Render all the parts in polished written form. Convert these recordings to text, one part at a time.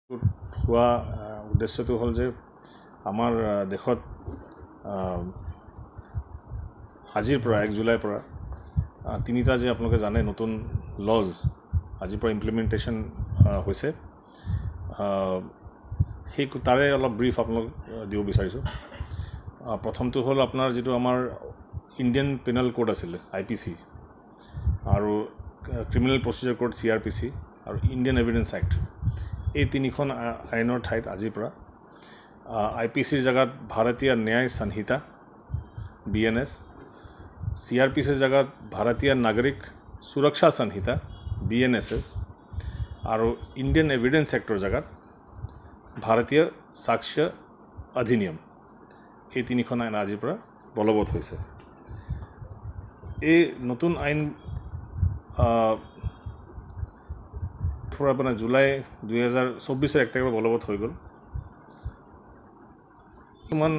হোৱা উদ্দেশ্যটো হ'ল যে আমাৰ দেশত আজিৰ পৰা 1 জুলাইৰ পৰা তিনিটা যে আপোনালোকে জানে নতুন লজ আজিৰ পৰা ইমপ্লিমেণ্টেশ্যন হৈছে সেই তাৰে অলপ ব্ৰিফ আপোনালোক দিব বিচাৰিছোঁ। প্ৰথমটো হ'ল আপোনাৰ যিটো আমাৰ ইণ্ডিয়ান পেনেল কোড আছিলে IPC আৰু ক্ৰিমিনেল প্ৰচিজাৰ কোড CRPC আৰু ইণ্ডিয়ান এভিডেন্স এক্ট, এই তিনিখন আইনৰ ঠাইত আজিৰ পৰা IPCৰ জেগাত ভাৰতীয় ন্যায় সংহিতা BNS, CRPCৰ জেগাত ভাৰতীয় নাগৰিক সুৰক্ষা সংহিতা BNSS আৰু ইণ্ডিয়ান এভিডেন্স এক্টৰ জেগাত ভাৰতীয় সাক্ষ্য অধিনিয়ম, এই তিনিখন আইন আজিৰ পৰা বলবৎ হৈছে। এই নতুন আইন আপোনাৰ জুলাই 2024 1 তাৰিখৰ বলবৎ হৈ গ'ল। কিছুমান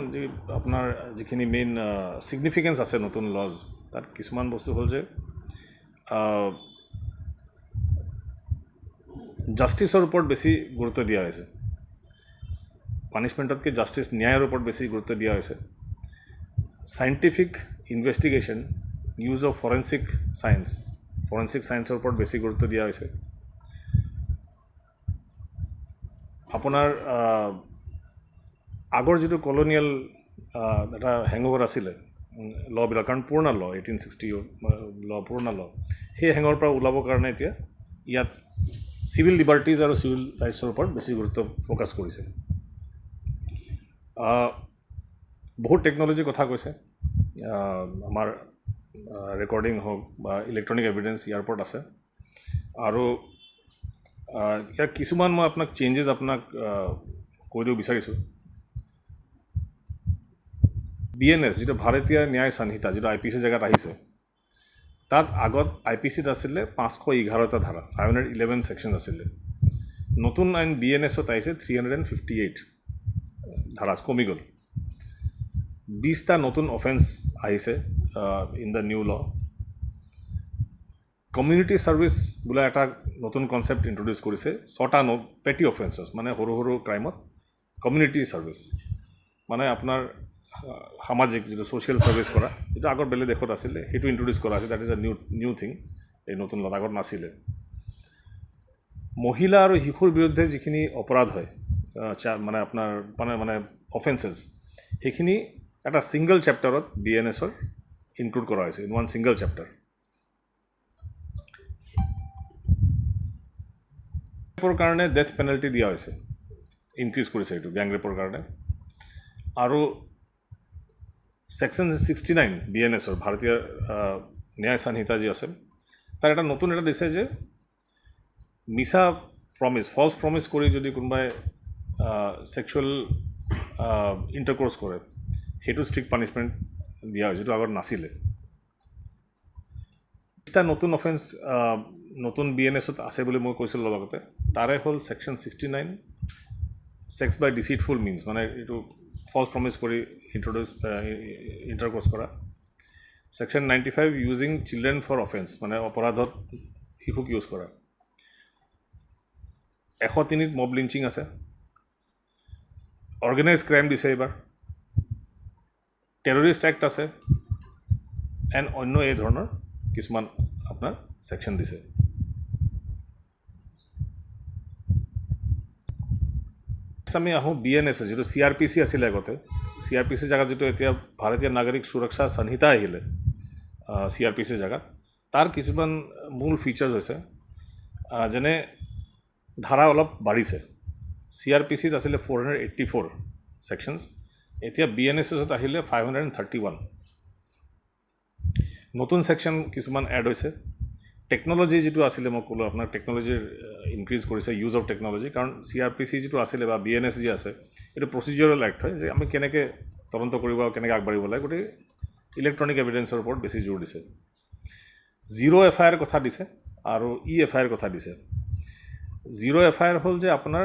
আপোনাৰ যিখিনি মেইন ছিগনিফিকেঞ্চ আছে নতুন লজ, তাত কিছুমান বস্তু হ'ল যে জাষ্টিছৰ ওপৰত বেছি গুৰুত্ব দিয়া হৈছে, পানিছমেণ্টতকৈ জাষ্টিছ ন্যায়ৰ ওপৰত বেছি গুৰুত্ব দিয়া হৈছে। Scientific investigation, use of forensic ছায়েন্সৰ ওপৰত বেছি গুৰুত্ব দিয়া হৈছে। আপোনাৰ আগৰ যিটো কলনিয়েল এটা হেংঅভাৰ আছিলে লবিলাক, কাৰণ পুৰণা ল 1860 ল পুৰণা ল, সেই হেঙৰ পৰা ওলাবৰ কাৰণে এতিয়া ইয়াত চিভিল লিবাৰ্টিজ আৰু চিভিল ৰাইটছৰ ওপৰত বেছি গুৰুত্ব ফ'কাছ কৰিছে। বহুত টেকন'লজিৰ কথা কৈছে, আমাৰ ৰেকৰ্ডিং হওক বা ইলেক্ট্ৰনিক এভিডেন্স ইয়াৰ ওপৰত আছে। আৰু ইয়াৰ কিছুমান মই আপোনাক চেঞ্জেছ কৈ দিব বিচাৰিছোঁ। BNS যিটো ভাৰতীয় ন্যায় সংহিতা, যিটো IPC জেগাত আহিছে, তাত আগত IPCত আছিলে 511টা ধাৰা, 511 ছেকশ্যন আছিলে। নতুন আইন BNSত আহিছে 358 ধাৰা, কমি গ'ল। 20টা নতুন অফেন্স আহিছে ইন দ্য নিউ ল। কমিউনিটি ছাৰ্ভিচ বোলা এটা নতুন কনচেপ্ট ইণ্ট্ৰডিউচ কৰিছে। 6টা পেটি অফেন্সেছ, মানে সৰু সৰু ক্ৰাইমত কমিউনিটি ছাৰ্ভিচ, মানে আপোনাৰ সামাজিক যিটো ছ'চিয়েল ছাৰ্ভিচ কৰা, যিটো আগত বেলেগ দেশত আছিলে, সেইটো ইণ্ট্ৰডিউচ কৰা হৈছে। That is a new thing, এই নতুন লত আগত নাছিলে। মহিলা আৰু শিশুৰ বিৰুদ্ধে যিখিনি অপৰাধ হয়, মানে আপোনাৰ মানে অফেন্সেছ, সেইখিনি এটা ছিংগল চেপ্টাৰত BNSৰ ইনক্লুড কৰা হৈছে, ইন ওৱান ছিংগল চেপ্টাৰ। ৰেপৰ কাৰণে ডেথ পেনাল্টি দিয়া হৈছে, ইনক্ৰিজ কৰিছে এইটো গেং ৰেপৰ কাৰণে। আৰু ছেকশ্যন 69 BNSৰ ভাৰতীয় ন্যায় সংহিতা যি আছে, তাৰ এটা নতুন এটা দিছে যে মিছা প্ৰমিছ, ফল্ছ প্ৰমিছ কৰি যদি কোনোবাই ছেক্সুৱেল ইণ্টাৰক'ৰ্চ কৰে, সেইটো ষ্ট্ৰিক্ট পানিছমেণ্ট দিয়া হয়, যিটো আগত নাছিলে। এটা নতুন অফেন্স নতুন BNSত আছে বুলি মই কৈছিলোঁ অলপ আগতে, তাৰে হ'ল section 69 sex by deceitful means, মানে এইটো ফল্ছ প্ৰমিছ কৰি ইণ্টাৰক'ৰ্চ কৰা। Section 95 using children for offence, মানে অপৰাধত শিশুক ইউজ কৰা। 103ত মব লিঞ্চিং আছে। অৰ্গেনাইজ ক্ৰাইম দিছে এইবাৰ। টেৰৰিষ্ট এক্ট আছে, এণ্ড অন্য এই ধৰণৰ কিছুমান আপোনাৰ ছেকশ্যন দিছে। আমি আহোঁ BNS, যিটো CRPC আছিলে আগতে। CRPC জেগাত যিটো এতিয়া ভাৰতীয় নাগৰিক সুৰক্ষা সংহিতা আহিলে CRPC জেগাত, তাৰ কিছুমান মূল ফিচাৰ্ছ হৈছে, যেনে ধাৰা অলপ বাঢ়িছে। CRPCত আছিলে 484 ছেকশ্যনছ, এতিয়া BNSত আহিলে 531। নতুন ছেকশ্যন কিছুমান এড হৈছে। টেকন'লজি যিটো আছিলে, মই ক'লোঁ আপোনাক, টেকন'লজিৰ ইনক্ৰিজ কৰিছে, ইউজ অফ টেকন'লজি। কাৰণ CRPC যিটো আছিলে বা BNS যি আছে, এইটো প্ৰচিডিউৰেল এক্ট হয়, যে আমি কেনেকৈ তদন্ত কৰিব আৰু কেনেকৈ আগবাঢ়িব লাগে, গতিকে ইলেক্ট্ৰনিক এভিডেন্সৰ ওপৰত বেছি জোৰ দিছে। 0 FIR কথা দিছে আৰু EFIR কথা দিছে। 0 FIR হ'ল যে আপোনাৰ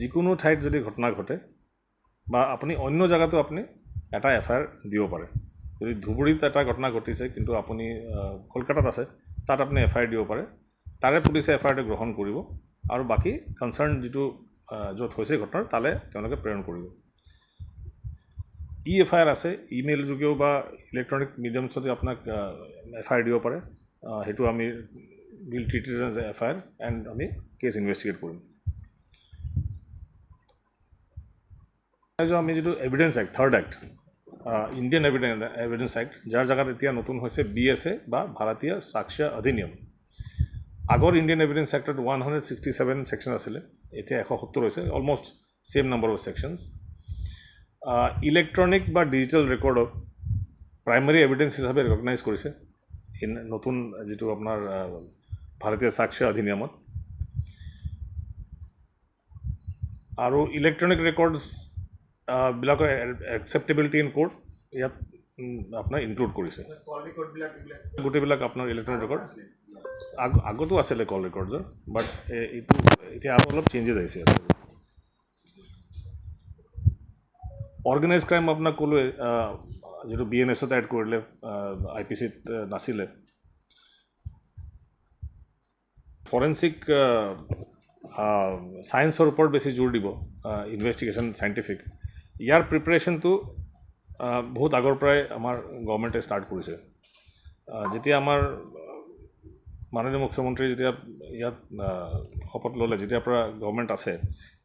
যিকোনো ঠাইত যদি ঘটনা ঘটে বা আপুনি অন্য জেগাতো আপুনি এটা FIR দিব পাৰে। যদি ধুবুৰীত এটা ঘটনা ঘটিছে কিন্তু আপুনি কলকাতাত আছে, তাত আপুনি FIR দিব পাৰে। তাৰে পুলিচে FIRটো গ্ৰহণ কৰিব আৰু বাকী কনচাৰ্ণ যিটো য'ত হৈছে ঘটনাৰ তালৈ তেওঁলোকে প্ৰেৰণ কৰিব FIR আছে ইমেইল যোগেও বা ইলেক্ট্ৰনিক মিডিয়ামছতে আপোনাক FIR দিব পাৰে সেইটো আমি will treat it as FIR and আমি কেছ ইনভেষ্টিগেট কৰিম আমি যিটো evidence act third act Indian evidence act যাৰ জেগাত এতিয়া নতুন হৈছে BSA বা ভাৰতীয় সাক্ষ্য অধিনিয়ম আগৰ ইণ্ডিয়ান এভিডেন্স এক্টত 167 ছেকশ্যন আছিলে এতিয়া 170 হৈছে almost same number of sections electronic বা ডিজিটেল ৰেকৰ্ডক প্ৰাইমাৰী এভিডেন্স হিচাপে ৰেকগনাইজ কৰিছে নতুন যিটো আপোনাৰ ভাৰতীয় সাক্ষ্য অধিনিয়মত আৰু ইলেক্ট্ৰনিক ৰেকৰ্ডছ বিলাকৰ একচেপ্টেবিলিটি ইন কোৰ্ট ইয়াত আপোনাৰ ইনক্লুড কৰিছে গোটেইবিলাক আপোনাৰ ইলেক্ট্ৰনিক ৰেকৰ্ড আগতো আছিলে কল ৰেকৰ্ডছৰ বাট এইটো এতিয়া আৰু অলপ চেঞ্জেছ আহিছে অৰ্গেনাইজ ক্ৰাইম আপোনাক ক'লোৱে যিটো BNSত এড কৰিলে IPCত নাছিলে ফৰেনচিক ছায়েন্সৰ ওপৰত বেছি জোৰ দিব ইনভেষ্টিগেশ্যন চাইণ্টিফিক ইয়াৰ প্ৰিপেৰেশ্যনটো বহুত আগৰ পৰাই আমাৰ গভৰ্ণমেণ্টে ষ্টাৰ্ট কৰিছে যেতিয়া আমাৰ মাননীয় মুখ্যমন্ত্ৰী যেতিয়া ইয়াত শপত ল'লে যেতিয়াৰ পৰা গভৰ্ণমেণ্ট আছে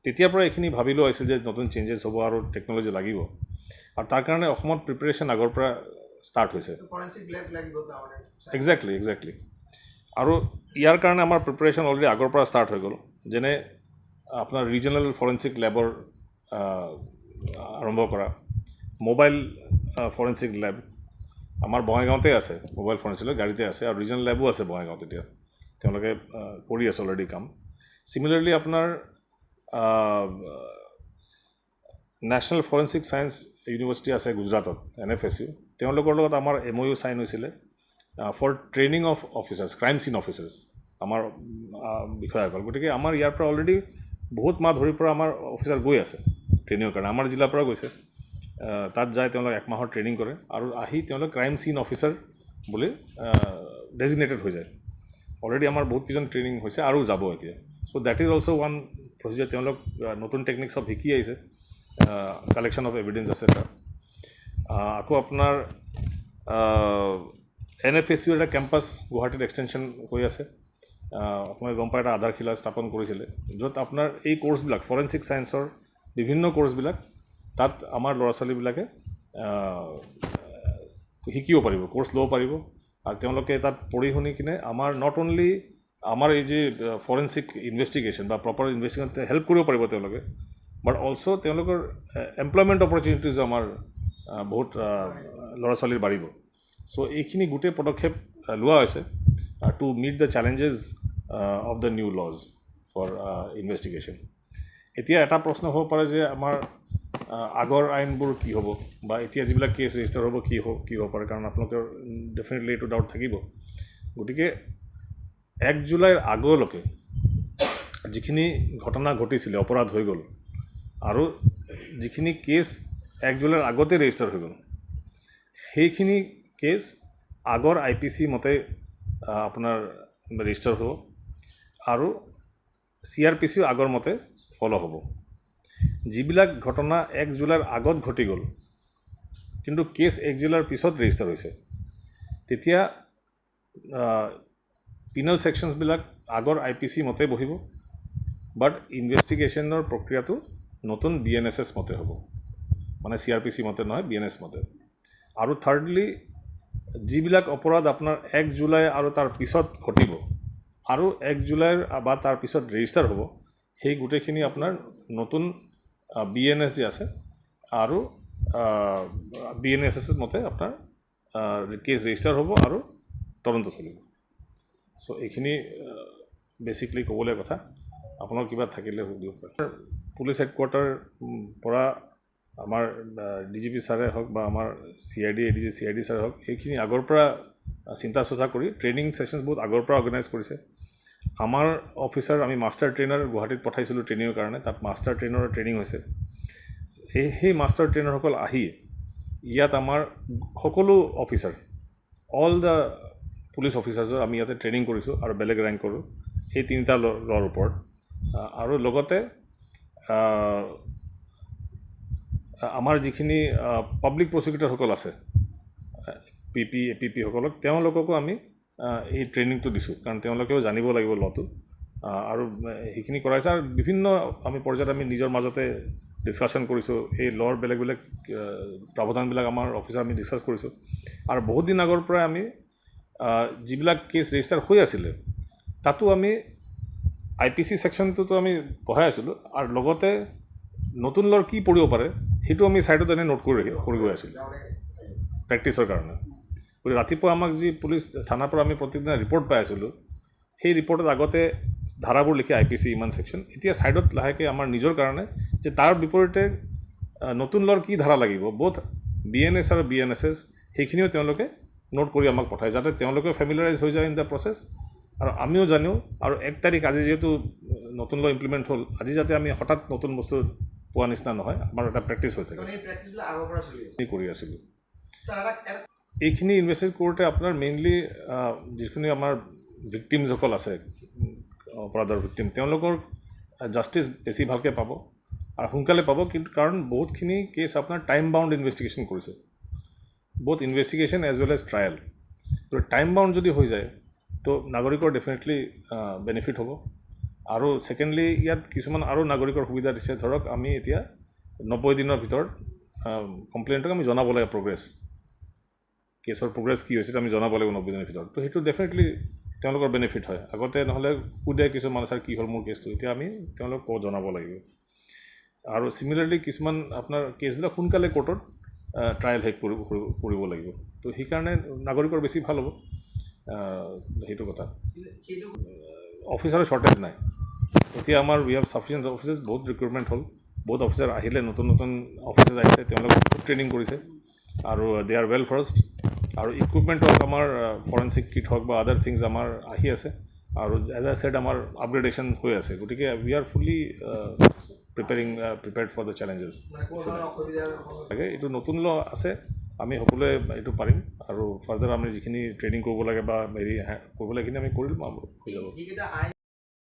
তেতিয়াৰ পৰা এইখিনি ভাবি লোৱা হৈছিল যে নতুন চেঞ্জেছ হ'ব আৰু টেকন'লজি লাগিব আৰু তাৰ কাৰণে অসমত প্ৰিপেৰেশ্যন আগৰ পৰা ষ্টাৰ্ট হৈছে একজেক্টলি আৰু ইয়াৰ কাৰণে আমাৰ প্ৰিপেৰেশ্যন অলৰেডি আগৰ পৰা ষ্টাৰ্ট হৈ গ'ল যেনে আপোনাৰ ৰিজনেল ফৰেনচিক লেবৰ আৰম্ভ কৰা মোবাইল ফৰেনচিক লেব আমাৰ বঙাইগাঁৱতে আছে মোবাইল ফৰেনচিক গাড়ীতে আছে আৰু ৰিজনেল লেবো আছে বঙাইগাঁৱত এতিয়া তেওঁলোকে কৰি আছে অলৰেডি কাম চিমিলাৰলি আপোনাৰ নেশ্যনেল ফৰেনচিক ছায়েন্স ইউনিভাৰ্চিটি আছে গুজৰাটত NFSU তেওঁলোকৰ লগত আমাৰ MOU চাইন হৈছিলে for training of officers crime scene officers আমাৰ বিষয়াসকল গতিকে আমাৰ ইয়াৰ পৰা অলৰেডি বহুত মাহ ধৰি পৰা আমাৰ অফিচাৰ গৈ আছে ট্ৰেইনিঙৰ কাৰণে আমাৰ জিলাৰ পৰা গৈছে তাত যায় তেওঁলোকে এক মাহৰ ট্ৰেইনিং কৰে আৰু আহি তেওঁলোক ক্ৰাইম চিন অফিচাৰ বুলি ডেজিগনেটেড হৈ যায় অলৰেডি আমাৰ বহুত কেইজন ট্ৰেইনিং হৈছে আৰু যাব এতিয়া so' that is also' one procedure তেওঁলোক নতুন টেকনিক চব শিকি আহিছে কালেকশ্যন অফ এভিডেন্স আছে তাত আকৌ আপোনাৰ NFSU এটা কেম্পাছ গুৱাহাটীত এক্সটেনশ্যন হৈ আছে আপোনালোকে গম পাই এটা আধাৰশিলা স্থাপন কৰিছিলে য'ত আপোনাৰ এই কোৰ্চবিলাক ফৰেনচিক ছায়েন্সৰ বিভিন্ন কোৰ্চবিলাক তাত আমাৰ ল'ৰা ছোৱালীবিলাকে শিকিব পাৰিব কোৰ্চ ল'ব পাৰিব আৰু তেওঁলোকে তাত পঢ়ি শুনি কিনে আমাৰ নট অনলি আমাৰ এই যে ফৰেনচিক ইনভেষ্টিগেশ্যন বা প্ৰপাৰ ইনভেষ্টিগেশ্যন হেল্প কৰিব পাৰিব তেওঁলোকে বাট অলছ' তেওঁলোকৰ এমপ্লয়মেণ্ট অপৰচুনিটিজ আমাৰ বহুত ল'ৰা ছোৱালীৰ বাঢ়িব চ' এইখিনি গোটেই পদক্ষেপ লোৱা হৈছে to meet the challenges of the new laws for investigation এতিয়া এটা প্ৰশ্ন হ'ব পাৰে যে আমাৰ আগৰ আইনবোৰ কি হ'ব বা এতিয়া যিবিলাক কেছ ৰেজিষ্টাৰ হ'ব কি হ'ব পাৰে কাৰণ আপোনালোকৰ ডেফিনেটলি এইটো ডাউট থাকিব গতিকে 1 জুলাইৰ আগলৈকে যিখিনি ঘটনা ঘটিছিলে অপৰাধ হৈ গ'ল আৰু যিখিনি কেছ 1 জুলাইৰ আগতে ৰেজিষ্টাৰ হৈ গ'ল সেইখিনি কেছ আগৰ IPC মতে আপোনাৰ ৰেজিষ্টাৰ হ'ব আৰু CRPC আগৰ মতে ফ'ল' হ'ব যিবিলাক ঘটনা 1 জুলাইৰ আগত ঘটি গ'ল কিন্তু কেছ 1 জুলাইৰ পিছত ৰেজিষ্টাৰ হৈছে তেতিয়া পিনেল ছেকশ্যনছবিলাক আগৰ IPC মতে বহিব বাট ইনভেষ্টিগেশ্যনৰ প্ৰক্ৰিয়াটো নতুন BNSS মতে হ'ব মানে CRPC মতে নহয় BNS মতে আৰু থাৰ্ডলি যিবিলাক অপৰাধ আপোনাৰ 1 জুলাই আৰু তাৰ পিছত ঘটিব আৰু 1 জুলাইৰ বা তাৰ পিছত ৰেজিষ্টাৰ হ'ব সেই গোটেইখিনি আপোনাৰ নতুন BNS যে আছে আৰু BNSS মতে আপোনাৰ কেছ ৰেজিষ্টাৰ হ'ব আৰু তদন্ত চলিব চ' এইখিনি বেচিকলি ক'বলৈ কথা আপোনাৰ কিবা থাকিলে সুধিব পাৰে পুলিচ হেডকোৱাৰ্টাৰ পৰা আমাৰ DGP ছাৰে হওক বা আমাৰ CID ADG CID ছাৰে হওক এইখিনি আগৰ পৰা চিন্তা চৰ্চা কৰি ট্ৰেইনিং ছেশ্যনছ বহুত আগৰ পৰা অৰ্গেনাইজ কৰিছে আমাৰ অফিচাৰ আমি মাষ্টাৰ ট্ৰেইনাৰ গুৱাহাটীত পঠাইছিলোঁ ট্ৰেইনিঙৰ কাৰণে তাত মাষ্টাৰ ট্ৰেইনাৰৰ ট্ৰেইনিং হৈছে সেই মাষ্টাৰ ট্ৰেইনাৰসকল আহি ইয়াত আমাৰ সকলো অফিচাৰ অল দ্য পুলিচ অফিচাৰ্ছৰ আমি ইয়াতে ট্ৰেইনিং কৰিছোঁ আৰু বেলেগ ৰেংকৰো এই তিনিটা ল'ৰ ওপৰত আৰু লগতে আমাৰ যিখিনি পাব্লিক প্ৰচিকিউটৰসকল আছে PP APP সকলক তেওঁলোককো আমি এই ট্ৰেইনিংটো দিছোঁ কাৰণ তেওঁলোকেও জানিব লাগিব লটো আৰু সেইখিনি কৰাইছে আৰু বিভিন্ন আমি পৰ্যায়ত আমি নিজৰ মাজতে ডিছকাশ্যন কৰিছোঁ এই লৰ বেলেগ বেলেগ প্ৰাৱধানবিলাক আমাৰ অফিচাৰ আমি ডিছকাছ কৰিছোঁ আৰু বহুত দিন আগৰ পৰাই আমি যিবিলাক কেছ ৰেজিষ্টাৰ হৈ আছিলে তাতো আমি IPC ছেকশ্যনটোতো আমি পঢ়াই আছিলোঁ আৰু লগতে নতুন লৰ কি পৰিব পাৰে সেইটো আমি ছাইডত এনে নোট কৰি গৈ আছিলোঁ প্ৰেক্টিছৰ কাৰণে গতিকে ৰাতিপুৱা আমাক যি পুলিচ থানাৰ পৰা আমি প্ৰতিদিনে ৰিপৰ্ট পাই আছিলোঁ সেই ৰিপৰ্টত আগতে ধাৰাবোৰ লিখি IPC ইমান ছেকশ্যন এতিয়া ছাইডত লাহেকৈ আমাৰ নিজৰ কাৰণে যে তাৰ বিপৰীতে নতুন লৰ কি ধাৰা লাগিব বোথ BNS আৰু BNSS সেইখিনিও তেওঁলোকে নোট কৰি আমাক পঠায় যাতে তেওঁলোকে ফেমিলিয়াৰাইজ হৈ যায় ইন দ্য প্ৰচেছ আৰু আমিও জানো আৰু 1 তাৰিখ আজি যিহেতু নতুন ল ইমপ্লিমেণ্ট হ'ল আজি যাতে আমি হঠাৎ নতুন বস্তু পোৱা নিচিনা নহয় আমাৰ এটা প্ৰেক্টিছ হৈ থাকে কৰি আছিলোঁ এইখিনি ইনভেষ্টিগেট কৰোঁতে আপোনাৰ মেইনলি যিখিনি আমাৰ ভিক্টিমছসকল আছে অপৰাধৰ ভিক্টিম তেওঁলোকৰ জাষ্টিচ বেছি ভালকৈ পাব আৰু সোনকালে পাব কিন্তু কাৰণ বহুতখিনি কেছ আপোনাৰ টাইম বাউণ্ড ইনভেষ্টিগেশ্যন কৰিছে both investigation as well as trial. তো টাইম বাউণ্ড যদি হৈ যায় তো নাগৰিকৰ ডেফিনেটলি বেনিফিট হ'ব আৰু ছেকেণ্ডলি ইয়াত কিছুমান আৰু নাগৰিকৰ সুবিধা দিছে ধৰক আমি এতিয়া 90 দিনৰ ভিতৰত কমপ্লেইনটোক আমি জনাব লাগে প্ৰগ্ৰেছ কেছৰ প্ৰগ্ৰেছ কি হৈছে আমি জনাব লাগিব 90 দিনৰ ভিতৰত তো সেইটো ডেফিনেটলি তেওঁলোকৰ বেনিফিট হয় আগতে নহ'লে সোধে কিছুমান ছাৰ কি হ'ল মোৰ কেছটো এতিয়া আমি তেওঁলোকক জনাব লাগিব আৰু চিমিলাৰলি কিছুমান আপোনাৰ কেছবিলাক সোনকালে কোৰ্টত ট্ৰায়েল শেষ কৰিব লাগিব তো সেইকাৰণে নাগৰিকৰ বেছি ভাল হ'ব সেইটো কথা অফিচাৰৰ শ্বৰ্টেজ নাই এতিয়া আমাৰ উই হেভ ছাফিচিয়েণ্ট অফিচাৰ্ছ বহুত ৰিক্ৰুটমেণ্ট হ'ল বহুত অফিচাৰ আহিলে নতুন নতুন অফিচাৰ্ছ আহিছে তেওঁলোকে ট্ৰেইনিং কৰিছে আৰু দে আৰ ৱেল ফাৰ্ষ্ট আৰু ইকুইপমেণ্ট হওক আমাৰ ফৰেনচিক কিট হওক বা আদাৰ থিংছ আমাৰ আহি আছে আৰু এজ আই ছেড আমাৰ আপগ্ৰেডেশ্যন হৈ আছে গতিকে we are fully prepared for the challenges লাগে এইটো নতুন ল আছে আমি সকলোৱে এইটো পাৰিম আৰু ফাৰ্দাৰ আমি যিখিনি ট্ৰেইনিং কৰিব লাগে বা হেৰি কৰিব লাগে সেইখিনি আমি কৰি ল'ম হৈ যাব